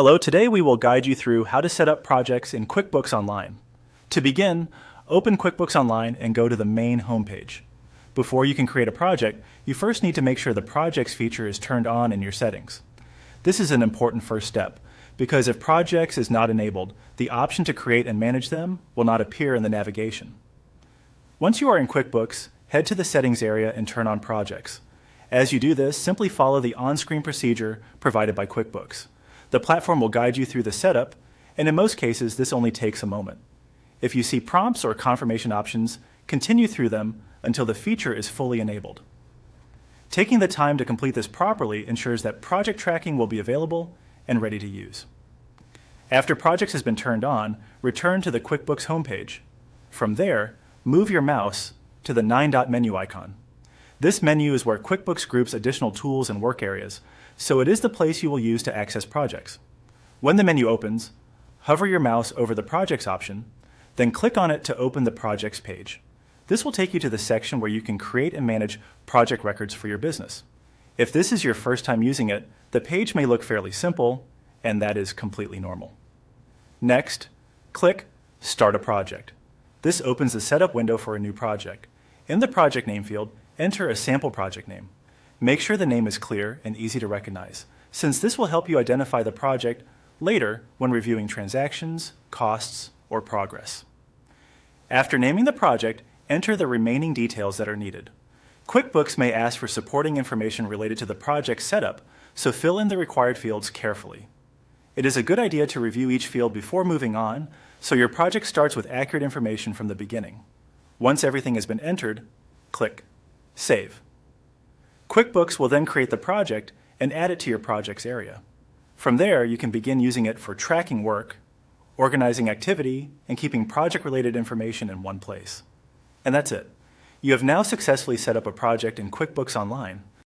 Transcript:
Hello, today we will guide you through how to set up projects in QuickBooks Online. To begin, open QuickBooks Online and go to the main homepage. Before you can create a project, you first need to make sure the Projects feature is turned on in your settings. This is an important first step, because if Projects is not enabled, the option to create and manage them will not appear in the navigation. Once you are in QuickBooks, head to the Settings area and turn on Projects. As you do this, simply follow the on-screen procedure provided by QuickBooks. The platform will guide you through the setup, and in most cases, this only takes a moment. If you see prompts or confirmation options, continue through them until the feature is fully enabled. Taking the time to complete this properly ensures that project tracking will be available and ready to use. After Projects has been turned on, return to the QuickBooks homepage. From there, move your mouse to the 9-dot menu icon. This menu is where QuickBooks groups additional tools and work areas, so it is the place you will use to access projects. When the menu opens, hover your mouse over the Projects option, then click on it to open the Projects page. This will take you to the section where you can create and manage project records for your business. If this is your first time using it, the page may look fairly simple, and that is completely normal. Next, click Start a Project. This opens the setup window for a new project. In the project name field, enter a sample project name. Make sure the name is clear and easy to recognize, since this will help you identify the project later when reviewing transactions, costs, or progress. After naming the project, enter the remaining details that are needed. QuickBooks may ask for supporting information related to the project setup, so fill in the required fields carefully. It is a good idea to review each field before moving on, so your project starts with accurate information from the beginning. Once everything has been entered, click Save. QuickBooks will then create the project and add it to your projects area. From there, you can begin using it for tracking work, organizing activity, and keeping project-related information in one place. And that's it. You have now successfully set up a project in QuickBooks Online.